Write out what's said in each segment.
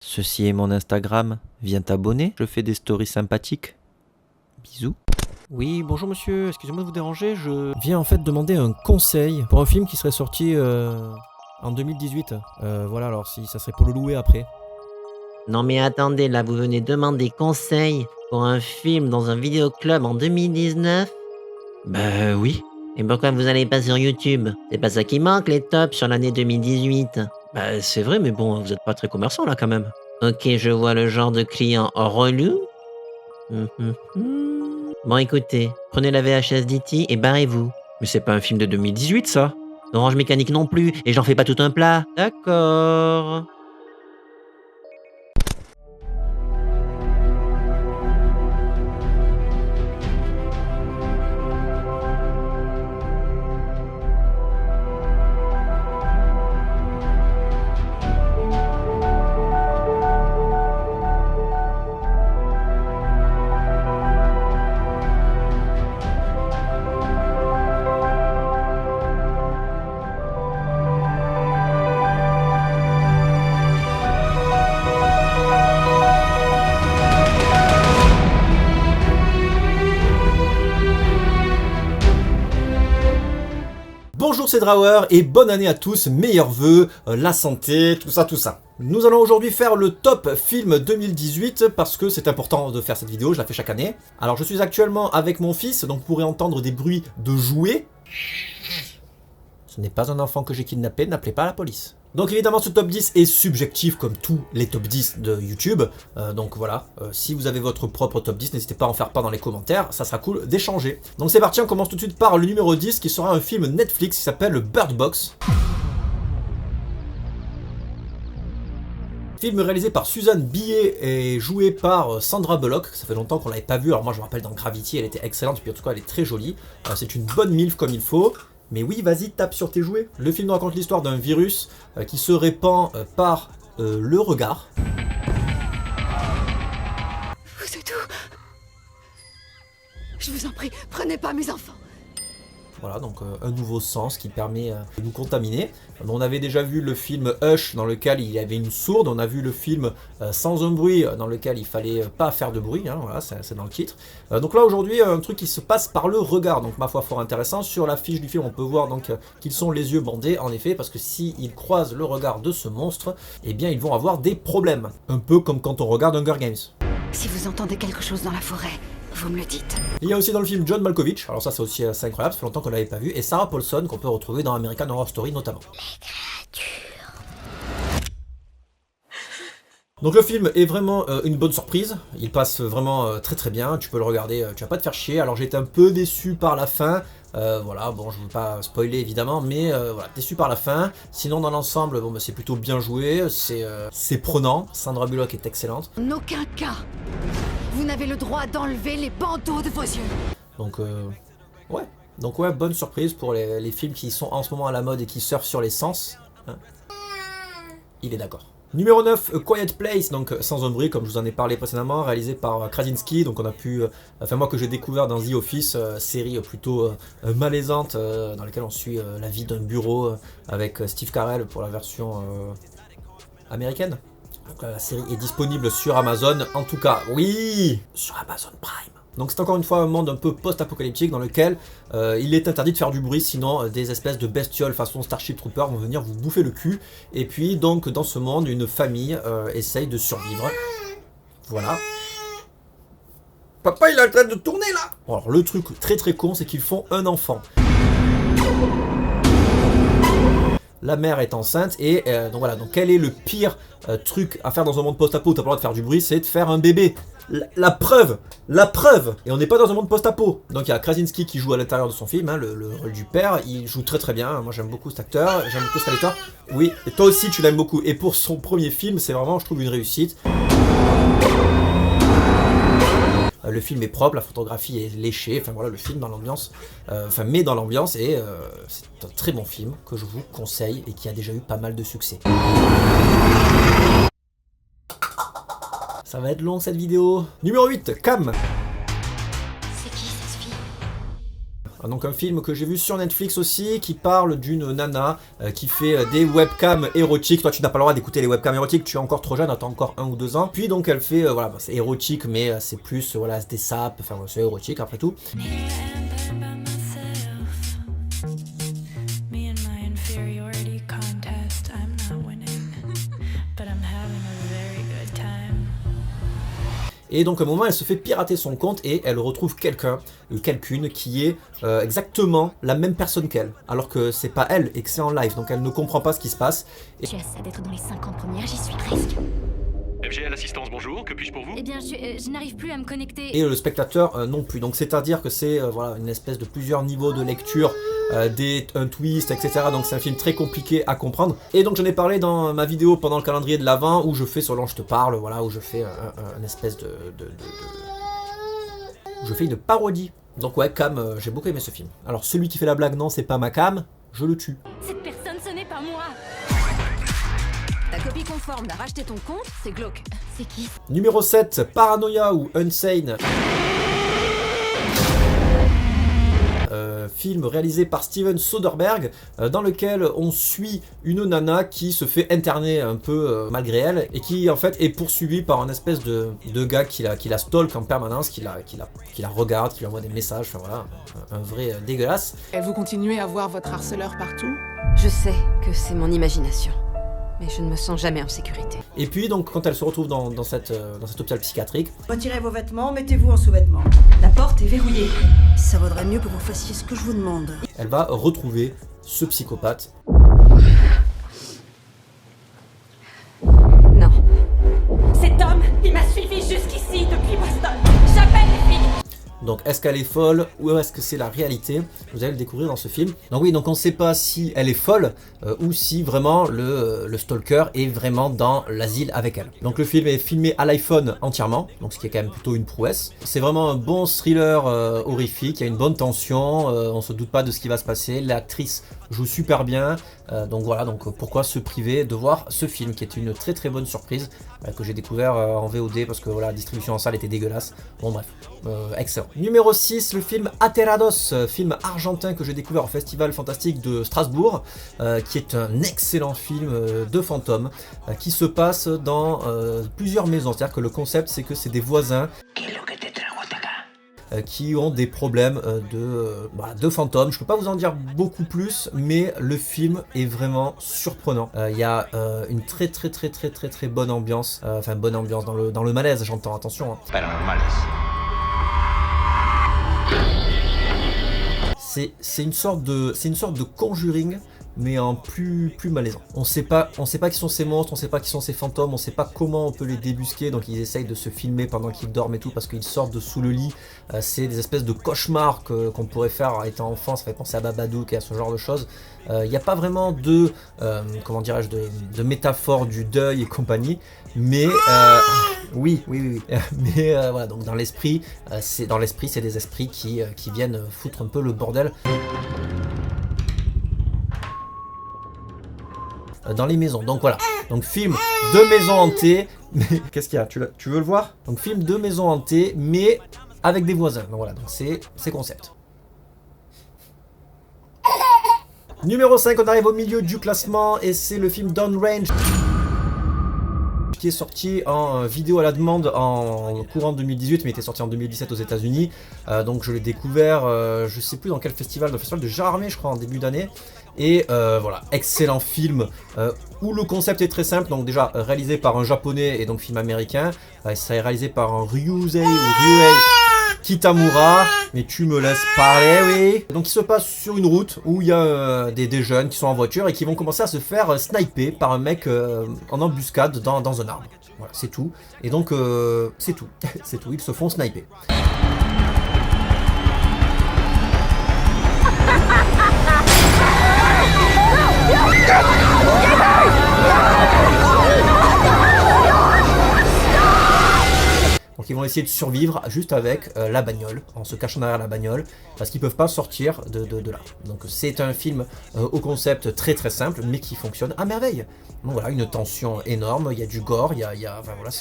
Ceci est mon Instagram, viens t'abonner, je fais des stories sympathiques. Bisous. Oui, bonjour monsieur, excusez-moi de vous déranger, je viens en fait demander un conseil pour un film qui serait sorti en 2018. Voilà, alors si ça serait pour le louer après. Non mais attendez, là vous venez demander conseil pour un film dans un vidéoclub en 2019? Bah oui. Et pourquoi vous allez pas sur YouTube? C'est pas ça qui manque, les tops sur l'année 2018. Bah c'est vrai, mais bon, vous êtes pas très commerçant là quand même. Ok, je vois le genre de client relou. Bon écoutez, prenez la VHS d'E.T. et barrez-vous. Mais c'est pas un film de 2018 ça. Orange Mécanique non plus, et j'en fais pas tout un plat. D'accord. Bonjour, c'est Drawer et bonne année à tous, meilleurs vœux, la santé, tout ça, tout ça. Nous allons aujourd'hui faire le top film 2018 parce que c'est important de faire cette vidéo, je la fais chaque année. Alors je suis actuellement avec mon fils, donc vous pourrez entendre des bruits de jouets. Ce n'est pas un enfant que j'ai kidnappé, n'appelez pas la police. Donc évidemment ce top 10 est subjectif comme tous les top 10 de YouTube. Donc voilà, si vous avez votre propre top 10, n'hésitez pas à en faire part dans les commentaires, ça sera cool d'échanger. Donc c'est parti, on commence tout de suite par le numéro 10 qui sera un film Netflix qui s'appelle Bird Box. Film réalisé par Suzanne Bier et joué par Sandra Bullock. Ça fait longtemps qu'on l'avait pas vu, alors moi je me rappelle dans Gravity, elle était excellente, et puis en tout cas elle est très jolie. C'est une bonne MILF comme il faut. Mais oui, vas-y, tape sur tes jouets. Le film nous raconte l'histoire d'un virus qui se répand par le regard. Vous êtes où? Je vous en prie, prenez pas mes enfants. Voilà, donc un nouveau sens qui permet de nous contaminer. On avait déjà vu le film Hush dans lequel il y avait une sourde. On a vu le film Sans un bruit dans lequel il fallait pas faire de bruit. Hein, voilà, c'est dans le titre. Donc là aujourd'hui un truc qui se passe par le regard. Donc ma foi fort intéressant. Sur la fiche du film on peut voir donc qu'ils sont les yeux bandés en effet parce que s'ils croisent le regard de ce monstre, eh bien ils vont avoir des problèmes. Un peu comme quand on regarde Hunger Games. Si vous entendez quelque chose dans la forêt, vous me le dites. Il y a aussi dans le film John Malkovich, alors ça c'est aussi assez incroyable, ça fait longtemps qu'on l'avait pas vu, et Sarah Paulson qu'on peut retrouver dans American Horror Story notamment. Donc le film est vraiment une bonne surprise, il passe vraiment très très bien, tu peux le regarder, tu vas pas te faire chier. Alors j'ai été un peu déçu par la fin, voilà, bon je veux pas spoiler évidemment, mais voilà, déçu par la fin. Sinon dans l'ensemble, bon bah, c'est plutôt bien joué, c'est prenant, Sandra Bullock est excellente. En aucun cas, vous n'avez le droit d'enlever les bandeaux de vos yeux. Donc ouais, bonne surprise pour les films qui sont en ce moment à la mode et qui surfent sur les sens. Hein. Il est d'accord. Numéro 9, A Quiet Place, donc Sans un bruit, comme je vous en ai parlé précédemment, réalisé par Krasinski. Donc on a pu, moi que j'ai découvert dans The Office, série plutôt malaisante, dans laquelle on suit la vie d'un bureau avec Steve Carell pour la version américaine. Donc la série est disponible sur Amazon, en tout cas, oui, sur Amazon Prime. Donc c'est encore une fois un monde un peu post-apocalyptique dans lequel il est interdit de faire du bruit, sinon des espèces de bestioles façon Starship Trooper vont venir vous bouffer le cul. Et puis donc dans ce monde, une famille essaye de survivre. Voilà. Papa il est en train de tourner là. Alors le truc très très con c'est qu'ils font un enfant. La mère est enceinte et donc voilà, donc quel est le pire truc à faire dans un monde post-apo où t'as pas le droit de faire du bruit, c'est de faire un bébé. La preuve. Et on n'est pas dans un monde post-apo. Donc il y a Krasinski qui joue à l'intérieur de son film, hein, le rôle du père, il joue très très bien, moi j'aime beaucoup cet acteur, j'aime beaucoup cet acteur. Oui, et toi aussi tu l'aimes beaucoup, et pour son premier film, c'est vraiment, je trouve, une réussite. Le film est propre, la photographie est léchée, enfin voilà, le film dans l'ambiance, met dans l'ambiance et c'est un très bon film que je vous conseille et qui a déjà eu pas mal de succès. Ça va être long cette vidéo. Numéro 8, Cam. C'est qui cette fille? Donc un film que j'ai vu sur Netflix aussi, qui parle d'une nana qui fait des webcams érotiques. Toi tu n'as pas le droit d'écouter les webcams érotiques, tu es encore trop jeune, t'as encore 1 ou 2 ans. Puis donc elle fait, voilà, c'est érotique, mais c'est plus, voilà, des sapes, enfin c'est érotique après tout. Et donc à un moment elle se fait pirater son compte et elle retrouve quelqu'un ou quelqu'une qui est exactement la même personne qu'elle, alors que c'est pas elle et que c'est en live, donc elle ne comprend pas ce qui se passe. Je suis à ça d'être dans les 50 premières, j'y suis presque. FGL Assistance, bonjour, que puis-je pour vous? Eh bien, je n'arrive plus à me connecter. Et le spectateur non plus, donc c'est à dire que c'est voilà, une espèce de plusieurs niveaux de lecture, un twist, etc. Donc c'est un film très compliqué à comprendre. Et donc j'en ai parlé dans ma vidéo pendant le calendrier de l'Avent où je fais ce dont je te parle, voilà, où je fais un espèce je fais une parodie. Donc ouais, Cam, j'ai beaucoup aimé ce film. Alors celui qui fait la blague, non, c'est pas ma Cam, je le tue. Cette personne, ce n'est pas moi. Ta copie conforme n'a racheté ton compte, c'est glauque. C'est qui? Numéro 7, Paranoia ou Unsane. Film réalisé par Steven Soderbergh, dans lequel on suit une nana qui se fait interner un peu malgré elle et qui en fait est poursuivie par un espèce de gars qui la stalk en permanence, qui la regarde, qui lui envoie des messages, enfin voilà, un vrai dégueulasse. Et vous continuez à voir votre harceleur partout? Je sais que c'est mon imagination, mais je ne me sens jamais en sécurité. Et puis donc quand elle se retrouve dans cet hôpital psychiatrique, retirez vos vêtements, mettez-vous en sous-vêtements. La porte est verrouillée. Ça vaudrait mieux que vous fassiez ce que je vous demande. elle va retrouver ce psychopathe. Non. Cet homme, il m'a suivi jusqu'ici depuis Boston. J'appelle les flics. Donc est-ce qu'elle est folle ou est-ce que c'est la réalité? Vous allez le découvrir dans ce film. Donc oui, donc on ne sait pas si elle est folle ou si vraiment le stalker est vraiment dans l'asile avec elle. Donc le film est filmé à l'iPhone entièrement, donc ce qui est quand même plutôt une prouesse. C'est vraiment un bon thriller horrifique, il y a une bonne tension, on se doute pas de ce qui va se passer, l'actrice joue super bien, donc voilà, donc pourquoi se priver de voir ce film qui est une très très bonne surprise que j'ai découvert en VOD parce que voilà, la distribution en salle était dégueulasse. Bon bref, excellent. Numéro 6, le film Aterrados, film argentin que j'ai découvert au Festival Fantastique de Strasbourg, qui est un excellent film de fantômes qui se passe dans plusieurs maisons. C'est-à-dire que le concept c'est que c'est des voisins qui ont des problèmes de fantômes. Je peux pas vous en dire beaucoup plus, mais le film est vraiment surprenant. Il y a une très bonne ambiance, enfin bonne ambiance dans le malaise, j'entends, attention. C'est une sorte de Conjuring, mais en plus malaisant. On sait pas qui sont ces monstres, on sait pas qui sont ces fantômes, on sait pas comment on peut les débusquer, donc ils essayent de se filmer pendant qu'ils dorment et tout, parce qu'ils sortent de sous le lit. C'est des espèces de cauchemars qu'on pourrait faire étant enfant, ça fait penser à Babadook et à ce genre de choses. Il n'y a pas vraiment de, comment dirais-je, de métaphore du deuil et compagnie, mais oui. Mais voilà, donc dans l'esprit, c'est des esprits qui viennent foutre un peu le bordel dans les maisons. Donc voilà, donc film de maisons hantées, mais qu'est-ce qu'il y a, tu veux le voir? Donc film de maisons hantées, mais avec des voisins. Donc voilà, donc c'est concept. Numéro 5, on arrive au milieu du classement et c'est le film Downrange, qui est sorti en vidéo à la demande en courant 2018, mais il était sorti en 2017 aux États-Unis. Donc je l'ai découvert, je sais plus dans quel festival, le festival de Jarmé, je crois, en début d'année. Et voilà, excellent film où le concept est très simple. Donc déjà réalisé par un japonais et donc film américain. Ça est réalisé par un Ryuhei Kitamura, mais tu me laisses parler, oui. Donc il se passe sur une route où il y a des jeunes qui sont en voiture et qui vont commencer à se faire sniper par un mec en embuscade dans un arbre. Voilà, c'est tout. Et donc c'est tout, c'est tout, ils se font sniper. Donc ils vont essayer de survivre juste avec la bagnole, en se cachant derrière la bagnole, parce qu'ils peuvent pas sortir de là. Donc c'est un film au concept très simple, mais qui fonctionne à merveille. Donc voilà, une tension énorme, il y a du gore, enfin voilà,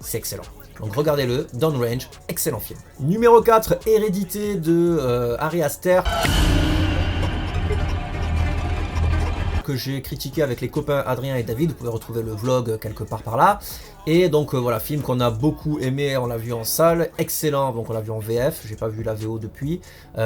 c'est excellent. Donc regardez-le, Downrange, excellent film. Numéro 4, Hérédité de Ari Aster, que j'ai critiqué avec les copains Adrien et David, vous pouvez retrouver le vlog quelque part par là. Et donc voilà, film qu'on a beaucoup aimé, on l'a vu en salle, excellent, donc on l'a vu en VF, j'ai pas vu la VO depuis,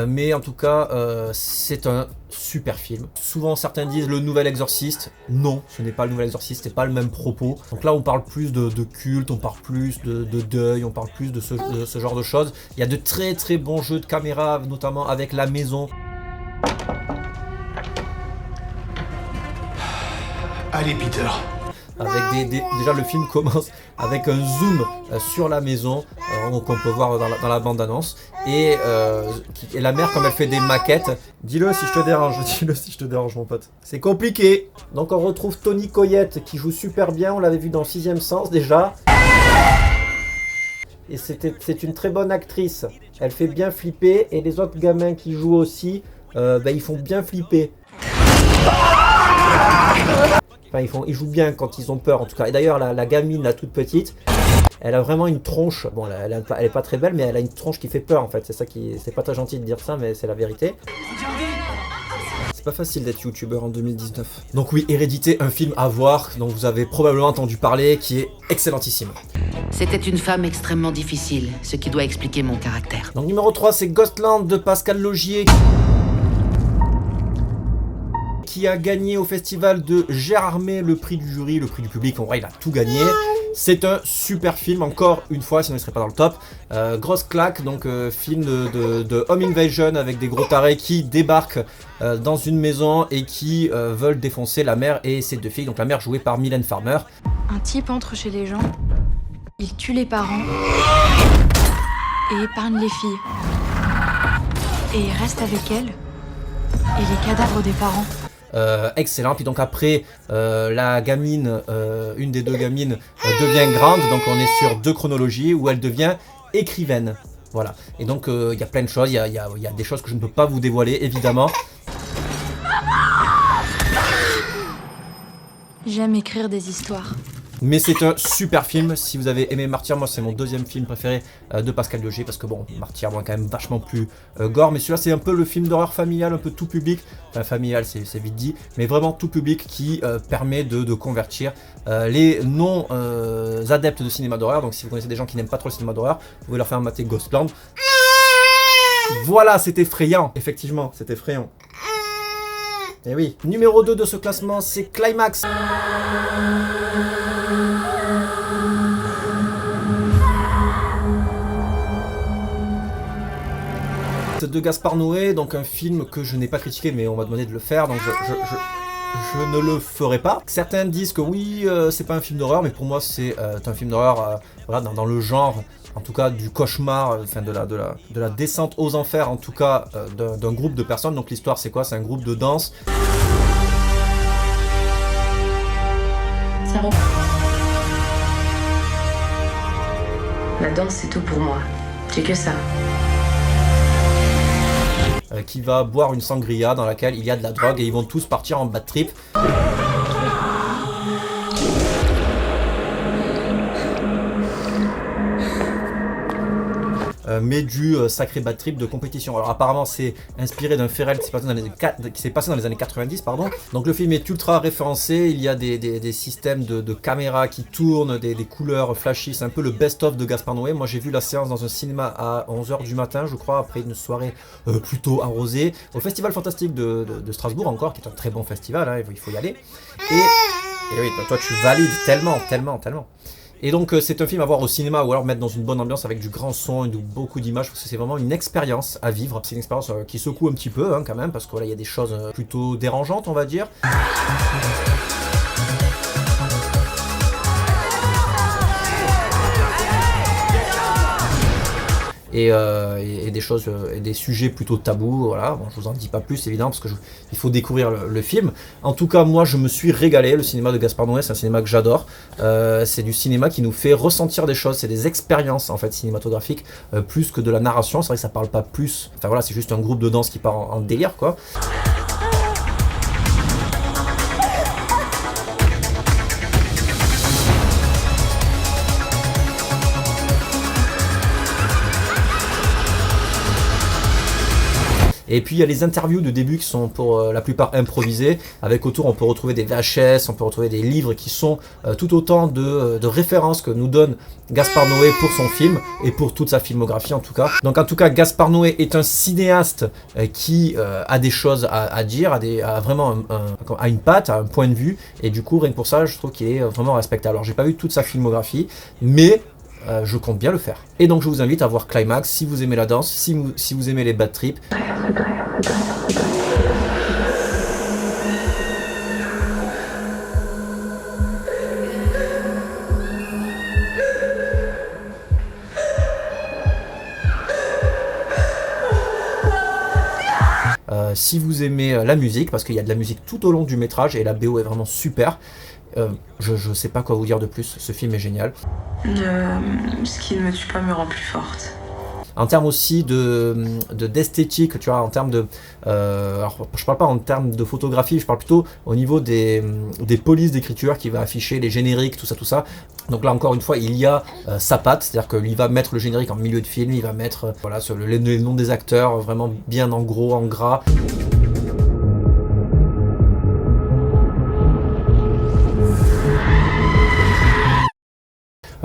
mais en tout cas c'est un super film. Souvent certains disent le nouvel exorciste, non, ce n'est pas le nouvel exorciste, c'est pas le même propos. Donc là on parle plus de culte, on parle plus de deuil, on parle plus de ce genre de choses. Il y a de très très bons jeux de caméra, notamment avec la maison. Allez, Peter. Avec déjà le film commence avec un zoom sur la maison qu'on peut voir dans la bande-annonce et la mère, comme elle fait des maquettes, dis-le si je te dérange, dis-le si je te dérange mon pote. C'est compliqué. Donc on retrouve Toni Collette qui joue super bien, on l'avait vu dans 6ème Sens déjà. Et c'est une très bonne actrice, elle fait bien flipper et les autres gamins qui jouent aussi, ils font bien flipper. Enfin, ils jouent bien quand ils ont peur en tout cas. Et d'ailleurs la gamine, la toute petite, elle a vraiment une tronche. Bon, elle est pas très belle, mais elle a une tronche qui fait peur en fait. C'est ça c'est pas très gentil de dire ça, mais c'est la vérité. C'est pas facile d'être youtubeur en 2019. Donc oui, Hérédité, un film à voir, dont vous avez probablement entendu parler, qui est excellentissime. C'était une femme extrêmement difficile, ce qui doit expliquer mon caractère. Donc numéro 3, c'est Ghostland de Pascal Laugier, qui a gagné au festival de Gérardmer le prix du jury, le prix du public. En vrai, il a tout gagné. C'est un super film, encore une fois, sinon il serait pas dans le top. Grosse claque, donc film de home invasion avec des gros tarés qui débarquent dans une maison et qui veulent défoncer la mère et ses 2 filles. Donc la mère jouée par Mylène Farmer. Un type entre chez les gens, il tue les parents et épargne les filles. Et il reste avec elles et les cadavres des parents. Excellent. Puis donc après, la gamine, une des 2 gamines devient grande, donc on est sur 2 chronologies où elle devient écrivaine. Voilà. Et donc il y a plein de choses, il y a des choses que je ne peux pas vous dévoiler évidemment. J'aime écrire des histoires. Mais c'est un super film. Si vous avez aimé Martyr, moi c'est mon 2e film préféré de Pascal Laugier, parce que bon, Martyr, moi quand même vachement plus gore, mais celui-là c'est un peu le film d'horreur familial, un peu tout public, enfin familial c'est vite dit, mais vraiment tout public qui permet de convertir les non adeptes de cinéma d'horreur. Donc si vous connaissez des gens qui n'aiment pas trop le cinéma d'horreur, vous pouvez leur faire mater Ghostland. Voilà, c'est effrayant, effectivement, c'est effrayant. Et oui, numéro 2 de ce classement, c'est Climax. De Gaspard Noé, donc un film que je n'ai pas critiqué, mais on m'a demandé de le faire, donc je ne le ferai pas. Certains disent que oui, c'est pas un film d'horreur, mais pour moi c'est un film d'horreur voilà, dans le genre, en tout cas du cauchemar, enfin de la descente aux enfers, en tout cas d'un groupe de personnes. Donc l'histoire c'est quoi? C'est un groupe de danse. Saro. La danse c'est tout pour moi. J'ai que ça. Qui va boire une sangria dans laquelle il y a de la drogue et ils vont tous partir en bad trip. Mais du sacré bad trip de compétition. Alors apparemment c'est inspiré d'un fait réel qui s'est passé dans les années 90, pardon. Donc le film est ultra référencé, il y a des systèmes de caméras qui tournent, des couleurs flashy, c'est un peu le best-of de Gaspard Noé. Moi j'ai vu la séance dans un cinéma à 11h du matin je crois, après une soirée plutôt arrosée, au Festival Fantastique de Strasbourg encore, qui est un très bon festival, hein, il faut y aller. Et oui, toi tu valides tellement. Et donc c'est un film à voir au cinéma ou alors mettre dans une bonne ambiance avec du grand son et beaucoup d'images, parce que c'est vraiment une expérience à vivre. C'est une expérience qui secoue un petit peu hein, quand même, parce que voilà, il y a des choses plutôt dérangeantes on va dire. Et des choses et des sujets plutôt tabous, voilà. Bon, je vous en dis pas plus évidemment parce que il faut découvrir le film. En tout cas moi je me suis régalé. Le cinéma de Gaspard Noé c'est un cinéma que j'adore. C'est du cinéma qui nous fait ressentir des choses, c'est des expériences en fait cinématographiques plus que de la narration. C'est vrai que ça parle pas plus, enfin voilà, c'est juste un groupe de danse qui part en délire quoi. Et puis il y a les interviews de début qui sont pour la plupart improvisées, avec autour on peut retrouver des VHS, on peut retrouver des livres qui sont tout autant de références que nous donne Gaspard Noé pour son film et pour toute sa filmographie en tout cas. Donc en tout cas Gaspard Noé est un cinéaste qui a des choses à dire, a vraiment une patte, a un point de vue, et du coup rien que pour ça je trouve qu'il est vraiment respectable. Alors j'ai pas vu toute sa filmographie, mais je compte bien le faire. Et donc je vous invite à voir Climax si vous aimez la danse, si vous aimez les bad trips. Si vous aimez la musique, parce qu'il y a de la musique tout au long du métrage et la BO est vraiment super. Je sais pas quoi vous dire de plus, ce film est génial. Ce qui ne me tue pas me rend plus forte. En termes aussi d'esthétique, tu vois, en termes de... alors, je parle pas en termes de photographie, je parle plutôt au niveau des polices d'écriture qui va afficher les génériques, tout ça. Donc là, encore une fois, il y a sa patte, c'est-à-dire qu'il va mettre le générique en milieu de film, il va mettre voilà, sur les noms des acteurs, vraiment bien en gros, en gras.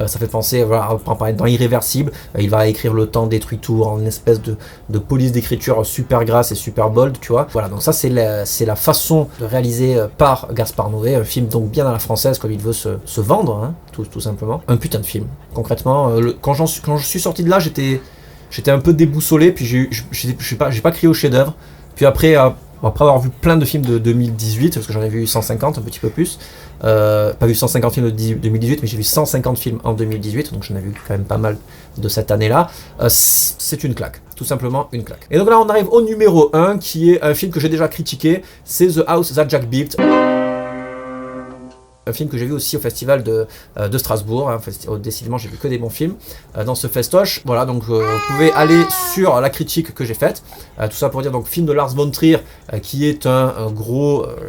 Ça fait penser, voilà, dans Irréversible, il va écrire Le temps détruit tout en une espèce de police d'écriture super grasse et super bold, tu vois. Voilà, donc ça c'est la façon de réaliser par Gaspard Noé, un film donc bien à la française comme il veut se vendre, hein, tout simplement. Un putain de film, concrètement. Quand je suis sorti de là, j'étais un peu déboussolé, puis j'ai pas crié au chef-d'œuvre. Puis après avoir vu plein de films de 2018, parce que j'en ai vu 150, un petit peu plus, pas vu 150 films de 2018, mais j'ai vu 150 films en 2018, donc j'en ai vu quand même pas mal de cette année-là. C'est une claque, tout simplement une claque. Et donc là on arrive au numéro 1, qui est un film que j'ai déjà critiqué, c'est The House That Jack Built. Un film que j'ai vu aussi au festival de Strasbourg, hein, décidément j'ai vu que des bons films dans ce festoche. Voilà, donc vous pouvez aller sur la critique que j'ai faite, tout ça pour dire donc film de Lars von Trier qui est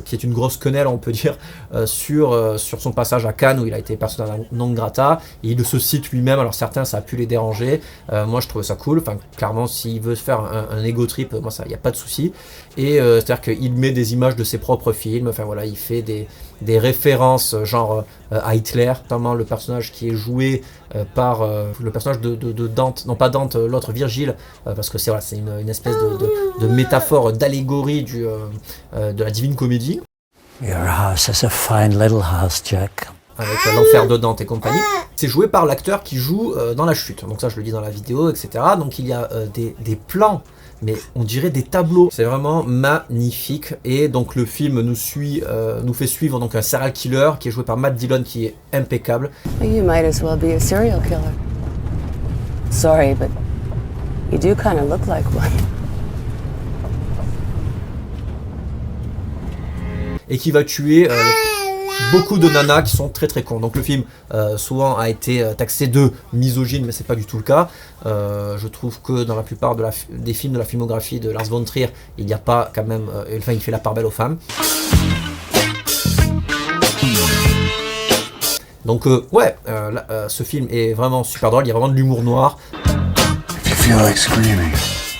qui est une grosse quenelle on peut dire sur son passage à Cannes où il a été persona non grata, et il se cite lui-même, alors certains ça a pu les déranger, moi je trouve ça cool, enfin clairement s'il veut faire un ego trip, moi ça y a pas de souci, et c'est-à-dire qu'il met des images de ses propres films, enfin voilà, il fait des références genre à Hitler, notamment le personnage qui est joué par le personnage de Dante, non pas Dante, l'autre Virgile, parce que c'est une espèce de métaphore, d'allégorie de la Divine Comédie. Your house is a fine little house, Jack. Avec l'enfer de Dante et compagnie. C'est joué par l'acteur qui joue dans La Chute, donc ça je le dis dans la vidéo, etc. Donc il y a des plans, mais on dirait des tableaux. C'est vraiment magnifique. Et donc le film nous fait suivre donc un serial killer qui est joué par Matt Dillon, qui est impeccable. You might as well be a serial killer. Sorry, but you do kind of look like one. Et qui va tuer beaucoup de nanas qui sont très très cons. Donc le film souvent a été taxé de misogyne, mais c'est pas du tout le cas. Je trouve que dans la plupart des films de la filmographie de Lars von Trier, il n'y a pas quand même, enfin il fait la part belle aux femmes. Donc ouais, ce film est vraiment super drôle, il y a vraiment de l'humour noir. If you feel like screaming,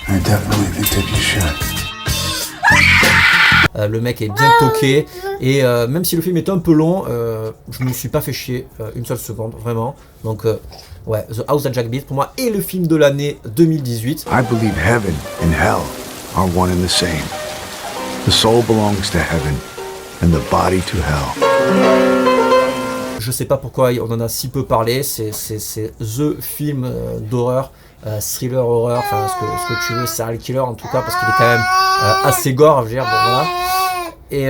I definitely think that you should. Le mec est bien toqué, et même si le film est un peu long, je me suis pas fait chier une seule seconde, vraiment. Donc ouais, The House That Jack Built pour moi est le film de l'année 2018. I believe heaven and hell are one and the same. The soul belongs to heaven and the body to hell. Je sais pas pourquoi on en a si peu parlé, c'est the film d'horreur, thriller horreur, enfin ce que tu veux, serial killer en tout cas, parce qu'il est quand même assez gore, je veux dire, bon voilà. Et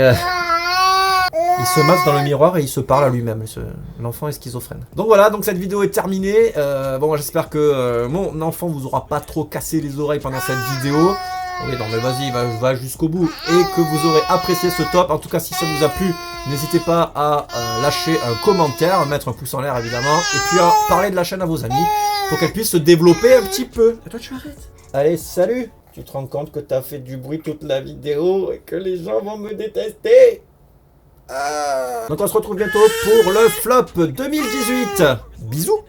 il se masque dans le miroir et il se parle à lui-même, l'enfant est schizophrène. Donc voilà, donc cette vidéo est terminée. Bon, j'espère que mon enfant vous aura pas trop cassé les oreilles pendant cette vidéo. Oui, non mais vas-y, va jusqu'au bout, et que vous aurez apprécié ce top. En tout cas, si ça vous a plu, n'hésitez pas à lâcher un commentaire, mettre un pouce en l'air évidemment, et puis à parler de la chaîne à vos amis pour qu'elle puisse se développer un petit peu. Et toi tu arrêtes. Allez, salut. Tu te rends compte que t'as fait du bruit toute la vidéo et que les gens vont me détester. Donc on se retrouve bientôt pour le flop 2018. Bisous.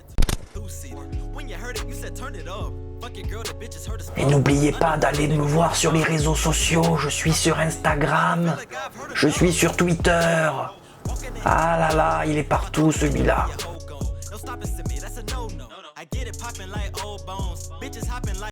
Et n'oubliez pas d'aller me voir sur les réseaux sociaux, je suis sur Instagram, je suis sur Twitter. Ah là là, il est partout celui-là.